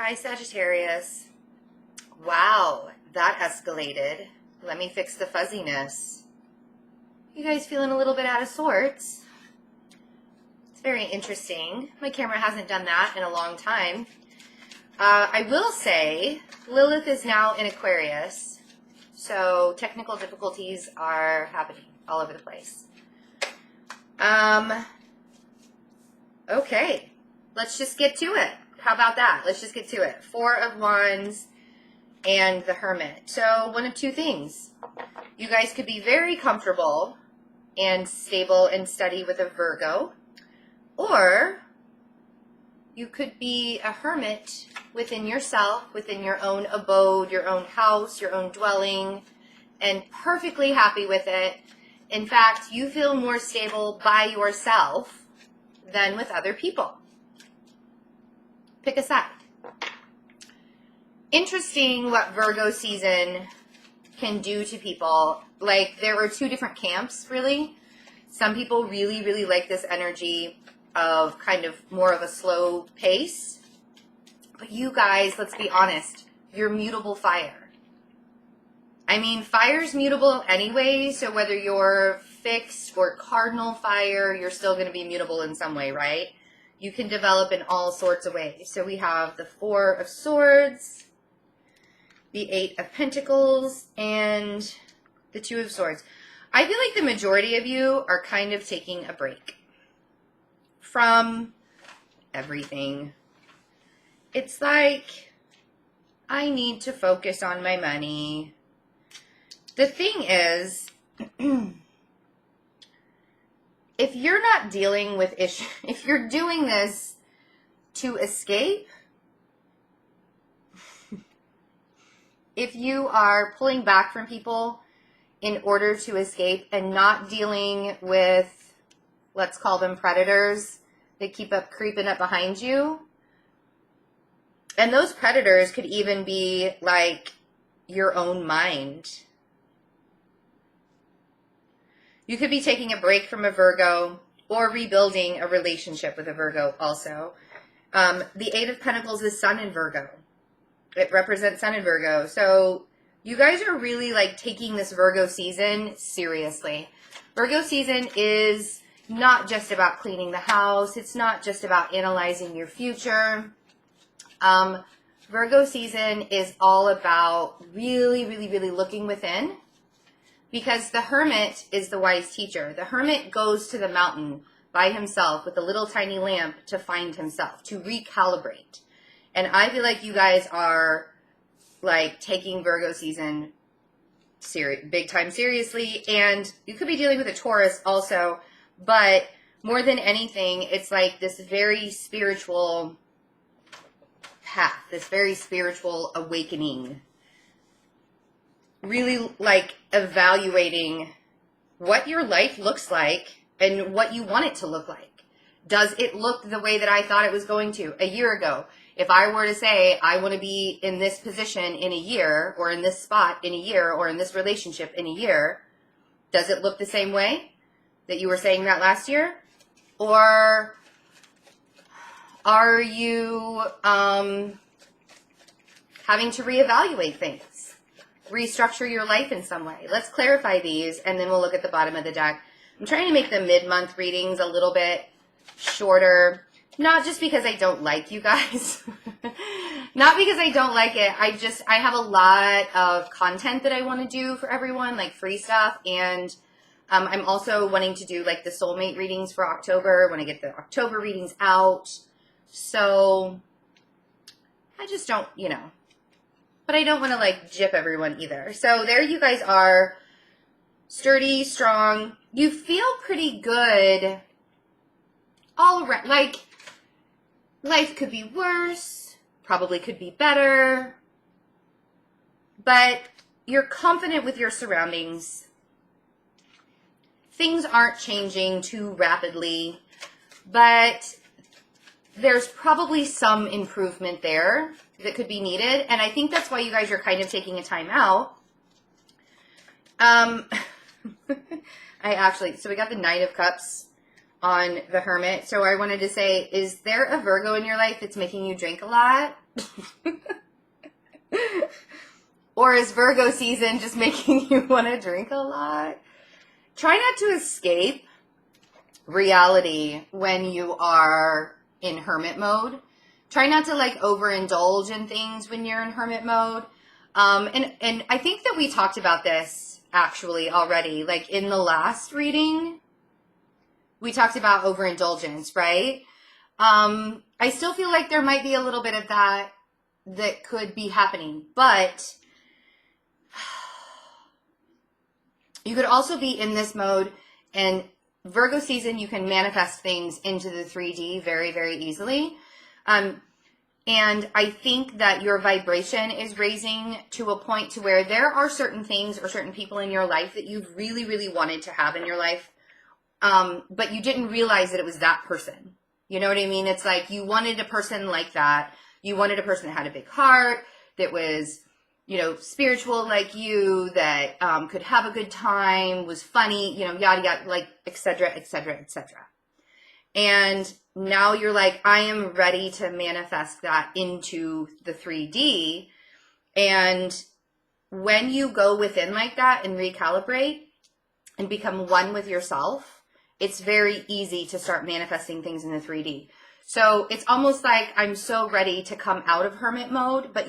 Hi, Sagittarius. Wow, that escalated. Let me fix the fuzziness. You guys feeling a little bit out of sorts? It's very interesting. My camera hasn't done that in a long time. I will say Lilith is now in Aquarius, so technical difficulties are happening all over the place. Okay, let's just get to it. How about that? Let's just get to it. Four of Wands and the Hermit. So one of two things. You guys could be very comfortable and stable and steady with a Virgo, or you could be a hermit within yourself, within your own abode, your own house, your own dwelling, and perfectly happy with it. In fact, you feel more stable by yourself than with other people. Pick a side. Interesting what Virgo season can do to people. Like, there were two different camps, really. Some people really, really like this energy of kind of more of a slow pace. But you guys, let's be honest, you're mutable fire. I mean, fire's mutable anyway, so whether you're fixed or cardinal fire, you're still going to be mutable in some way, right? You can develop in all sorts of ways. So we have the Four of Swords, the Eight of Pentacles, and the Two of Swords. I feel like the majority of you are kind of taking a break from everything. It's like, I need to focus on my money. The thing is, if you're not dealing with issues, if you're doing this to escape, if you are pulling back from people in order to escape and not dealing with, let's call them predators that keep up creeping up behind you, and those predators could even be like your own mind. You could be taking a break from a Virgo or rebuilding a relationship with a Virgo also. The Eight of Pentacles is Sun in Virgo. It represents Sun in Virgo. So you guys are really like taking this Virgo season seriously. Virgo season is not just about cleaning the house. It's not just about analyzing your future. Virgo season is all about really, really, really looking within. Because the Hermit is the wise teacher. The Hermit goes to the mountain by himself with a little tiny lamp to find himself, to recalibrate. And I feel like you guys are like taking Virgo season big time seriously. And you could be dealing with a Taurus also. But more than anything, it's like this very spiritual path, this very spiritual awakening. Really like evaluating what your life looks like and what you want it to look like. Does it look the way that I thought it was going to a year ago? If I were to say I want to be in this position in a year, or in this spot in a year, or in this relationship in a year, does it look the same way that you were saying that last year? Or are you having to reevaluate things? Restructure your life in some way. Let's clarify these, and then we'll look at the bottom of the deck. I'm trying to make the mid-month readings a little bit shorter, not just because I don't like you guys, not because I don't like it. I have a lot of content that I want to do for everyone, like free stuff, and I'm also wanting to do like the soulmate readings for October when I get the October readings out. So I just don't, but I don't want to like gyp everyone either. So there you guys are, sturdy, strong. You feel pretty good all around. Like, life could be worse, probably could be better, but you're confident with your surroundings. Things aren't changing too rapidly, but there's probably some improvement there that could be needed. And I think that's why you guys are kind of taking a time out. So we got the Knight of Cups on the Hermit. So I wanted to say, is there a Virgo in your life that's making you drink a lot? Or is Virgo season just making you want to drink a lot? Try not to escape reality when you are in hermit mode. Try not to like overindulge in things when you're in hermit mode. And I think that we talked about this actually already, like in the last reading, we talked about overindulgence, right? I still feel like there might be a little bit of that could be happening, but you could also be in this mode, and Virgo season, you can manifest things into the 3D very, very easily. And I think that your vibration is raising to a point to where there are certain things or certain people in your life that you've really, really wanted to have in your life, but you didn't realize that it was that person. You know what I mean? It's like you wanted a person like that. You wanted a person that had a big heart, that was, you know, spiritual like you, that could have a good time, was funny, you know, yada, yada, like, et cetera, et cetera, et cetera. And now you're like, I am ready to manifest that into the 3D. And when you go within like that and recalibrate and become one with yourself, it's very easy to start manifesting things in the 3D. So it's almost like I'm so ready to come out of hermit mode, but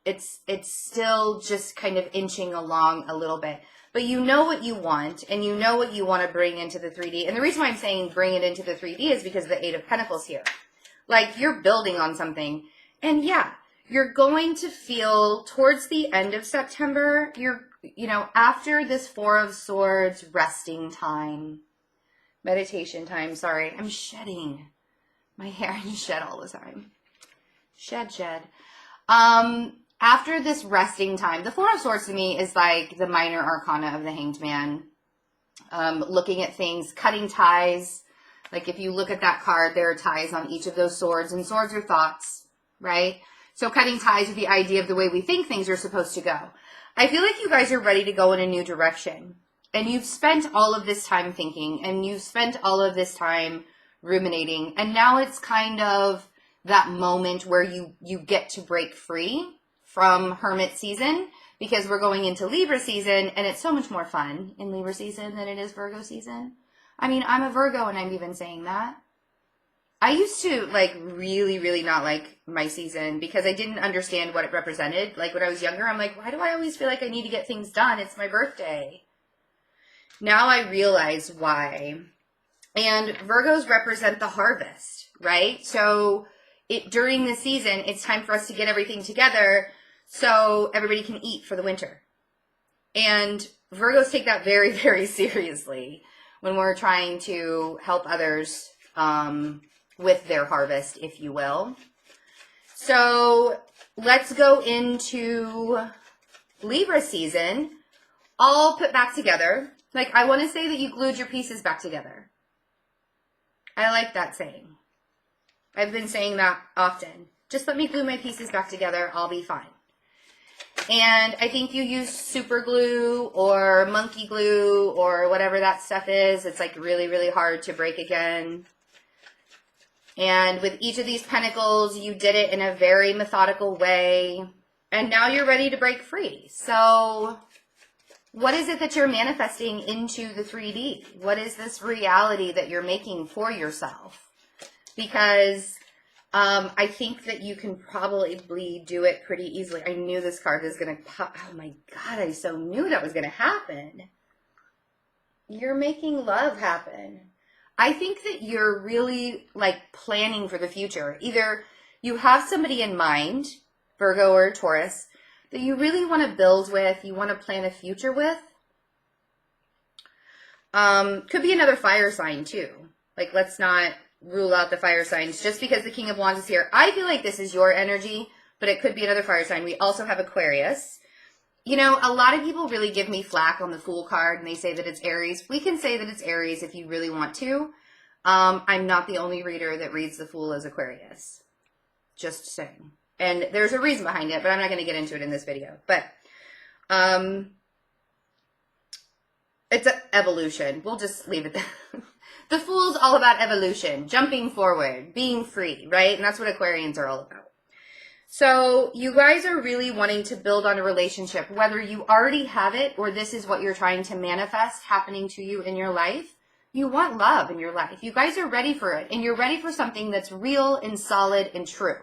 it's still just kind of inching along a little bit. But you know what you want, and you know what you want to bring into the 3D. And the reason why I'm saying bring it into the 3D is because of the 8 of Pentacles here. Like, you're building on something. And yeah, you're going to feel towards the end of September, you know, after this 4 of Swords, resting time, meditation time. Sorry, I'm shedding my hair. I just shed all the time. Shed. After this resting time, the 4 of Swords to me is like the minor arcana of the Hanged Man. Looking at things, cutting ties. Like if you look at that card, there are ties on each of those swords, and swords are thoughts, right? So cutting ties with the idea of the way we think things are supposed to go. I feel like you guys are ready to go in a new direction. And you've spent all of this time thinking, and you've spent all of this time ruminating, and now it's kind of that moment where you get to break free from Hermit season, because we're going into Libra season, and it's so much more fun in Libra season than it is Virgo season. I mean, I'm a Virgo, and I'm even saying that. I used to, like, really, really not like my season because I didn't understand what it represented. Like, when I was younger, I'm like, why do I always feel like I need to get things done? It's my birthday. Now I realize why. And Virgos represent the harvest, right? So during the season, it's time for us to get everything together so everybody can eat for the winter. And Virgos take that very, very seriously when we're trying to help others with their harvest, if you will. So let's go into Libra season, all put back together. Like, I want to say that you glued your pieces back together. I like that saying. I've been saying that often. Just let me glue my pieces back together. I'll be fine. And I think you use super glue or monkey glue or whatever that stuff is. It's like really, really hard to break again. And with each of these pentacles, you did it in a very methodical way. And now you're ready to break free. So what is it that you're manifesting into the 3D? What is this reality that you're making for yourself? Because I think that you can probably do it pretty easily. I knew this card was going to pop. Oh my God, I so knew that was going to happen. You're making love happen. I think that you're really like planning for the future. Either you have somebody in mind, Virgo or Taurus, that you really want to build with, you want to plan a future with. Could be another fire sign too. Like, let's not rule out the fire signs just because the King of Wands is here. I feel like this is your energy, but it could be another fire sign. We also have Aquarius. You know, a lot of people really give me flack on the Fool card, and they say that it's Aries. We can say that it's Aries if you really want to. I'm not the only reader that reads the Fool as Aquarius. Just saying. And there's a reason behind it, but I'm not going to get into it in this video. But It's an evolution. We'll just leave it there. The Fool's all about evolution, jumping forward, being free, right? And that's what Aquarians are all about. So you guys are really wanting to build on a relationship, whether you already have it or this is what you're trying to manifest happening to you in your life. You want love in your life. You guys are ready for it, and you're ready for something that's real and solid and true.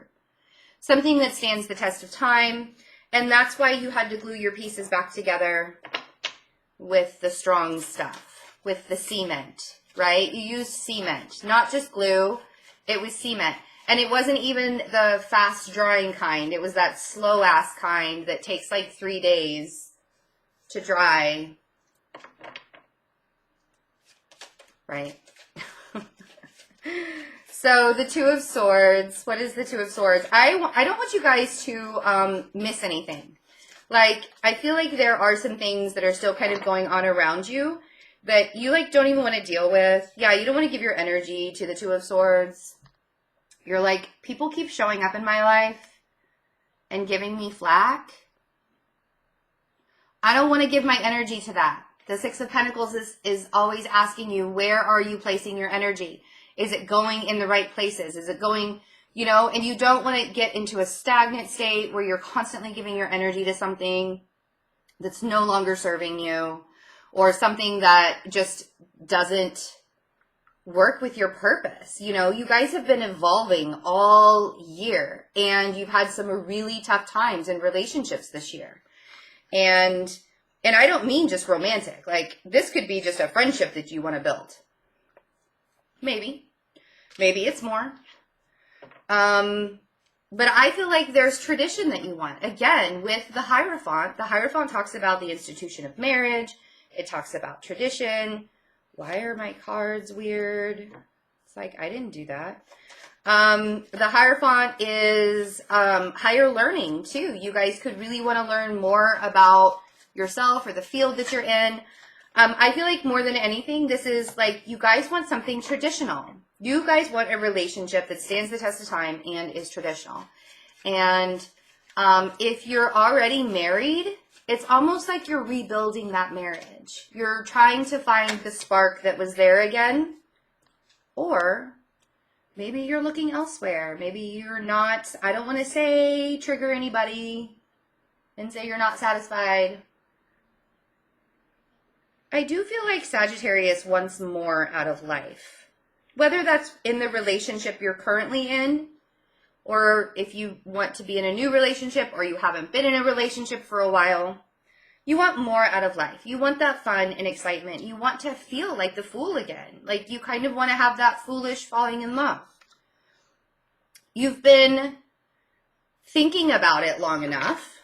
Something that stands the test of time, and that's why you had to glue your pieces back together with the strong stuff, with the cement, right? You used cement, not just glue. It was cement. And it wasn't even the fast drying kind. It was that slow ass kind that takes like 3 days to dry. Right? So the Two of Swords. What is the Two of Swords? I don't want you guys to miss anything. Like, I feel like there are some things that are still kind of going on around you that you like don't even want to deal with. Yeah, you don't want to give your energy to the Two of Swords. You're like, people keep showing up in my life and giving me flack. I don't want to give my energy to that. The Six of Pentacles is always asking you, where are you placing your energy? Is it going in the right places? Is it going, you know, and you don't want to get into a stagnant state where you're constantly giving your energy to something that's no longer serving you, or something that just doesn't work with your purpose. You know, you guys have been evolving all year, and you've had some really tough times in relationships this year. And I don't mean just romantic. Like, this could be just a friendship that you want to build. Maybe it's more. But I feel like there's tradition that you want. Again, with the Hierophant talks about the institution of marriage. It talks about tradition. Why are my cards weird? It's like, I didn't do that. The Hierophant is higher learning too. You guys could really want to learn more about yourself or the field that you're in. I feel like more than anything, this is like, you guys want something traditional. You guys want a relationship that stands the test of time and is traditional. And if you're already married, it's almost like you're rebuilding that marriage. You're trying to find the spark that was there again. Or maybe you're looking elsewhere. Maybe you're not, I don't want to say trigger anybody and say you're not satisfied. I do feel like Sagittarius wants more out of life. Whether that's in the relationship you're currently in, or if you want to be in a new relationship, or you haven't been in a relationship for a while, you want more out of life. You want that fun and excitement. You want to feel like the Fool again. Like, you kind of want to have that foolish falling in love. You've been thinking about it long enough,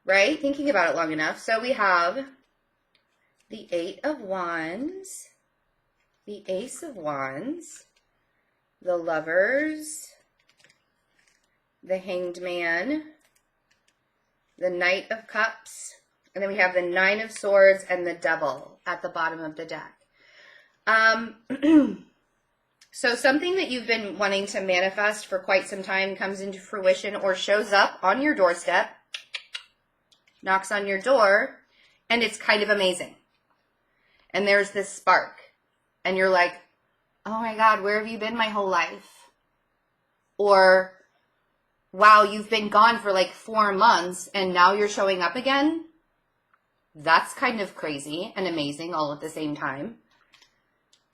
right? Thinking about it long enough. So we have the Eight of Wands, the Ace of Wands, the Lovers, the Hanged Man, the Knight of Cups, and then we have the Nine of Swords and the Devil at the bottom of the deck. So something that you've been wanting to manifest for quite some time comes into fruition or shows up on your doorstep, knocks on your door, and it's kind of amazing. And there's this spark. And you're like, oh my God, where have you been my whole life? Or, wow, you've been gone for like 4 months and now you're showing up again? That's kind of crazy and amazing all at the same time.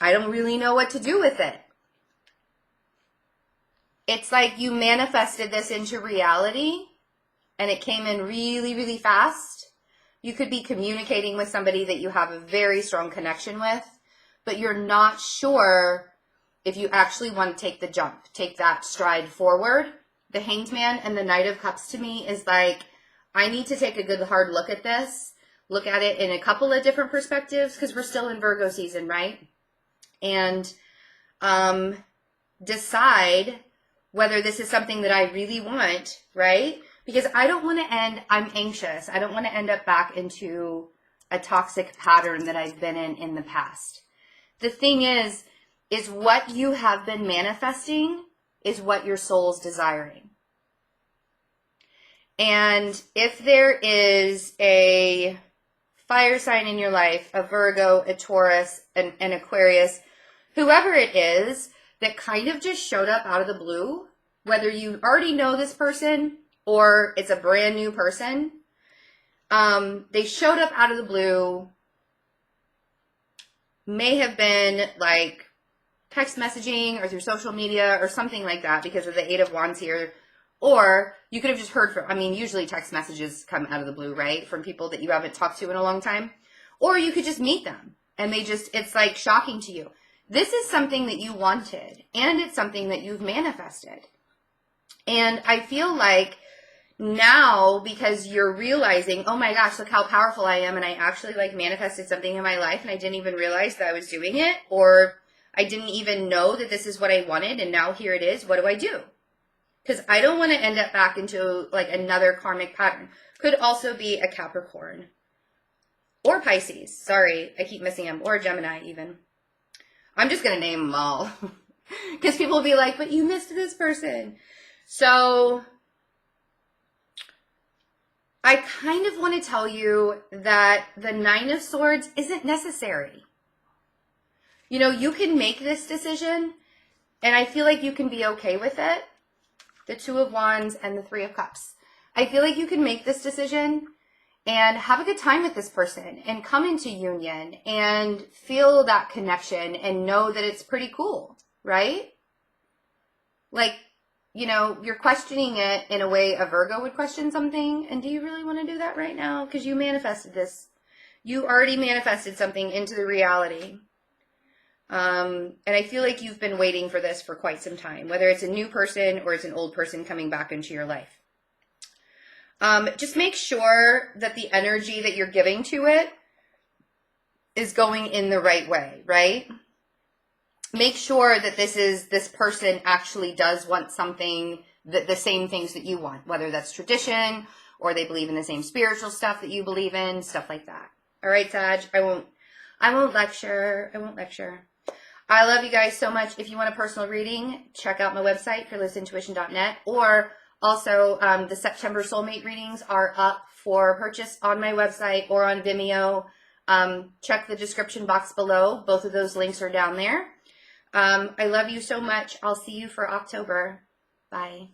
I don't really know what to do with it. It's like you manifested this into reality and it came in really, really fast. You could be communicating with somebody that you have a very strong connection with, but you're not sure if you actually want to take the jump, take that stride forward. The Hanged Man and the Knight of Cups to me is like, I need to take a good hard look at this, look at it in a couple of different perspectives, because we're still in Virgo season, right? And decide whether this is something that I really want, right? Because I don't want to I'm anxious. I don't want to end up back into a toxic pattern that I've been in the past. The thing is what you have been manifesting is what your soul's desiring. And if there is a fire sign in your life, a Virgo, a Taurus, an Aquarius, whoever it is that kind of just showed up out of the blue, whether you already know this person or it's a brand new person, they showed up out of the blue, may have been like text messaging or through social media or something like that because of the Eight of Wands here. Or you could have just heard from, I mean, usually text messages come out of the blue, right? From people that you haven't talked to in a long time. Or you could just meet them and it's like shocking to you. This is something that you wanted and it's something that you've manifested. And I feel like now, because you're realizing, oh my gosh, look how powerful I am, and I actually like manifested something in my life and I didn't even realize that I was doing it, or I didn't even know that this is what I wanted and now here it is. What do I do? Because I don't want to end up back into like another karmic pattern. Could also be a Capricorn or Pisces. Sorry, I keep missing them. Or Gemini even. I'm just going to name them all. Because people will be like, but you missed this person. So I kind of want to tell you that the Nine of Swords isn't necessary. You know, you can make this decision and I feel like you can be okay with it. The Two of Wands and the Three of Cups. I feel like you can make this decision and have a good time with this person and come into union and feel that connection and know that it's pretty cool, right? Like, you know, you're questioning it in a way a Virgo would question something. And do you really want to do that right now? Because you manifested this. You already manifested something into the reality. And I feel like you've been waiting for this for quite some time, whether it's a new person or it's an old person coming back into your life. Just make sure that the energy that you're giving to it is going in the right way, right? Make sure that this person actually does want something, the same things that you want, whether that's tradition or they believe in the same spiritual stuff that you believe in, stuff like that. All right, Sag, I won't lecture. I love you guys so much. If you want a personal reading, check out my website, fearlessintuition.net, or also the September soulmate readings are up for purchase on my website or on Vimeo. Check the description box below. Both of those links are down there. I love you so much. I'll see you for October. Bye.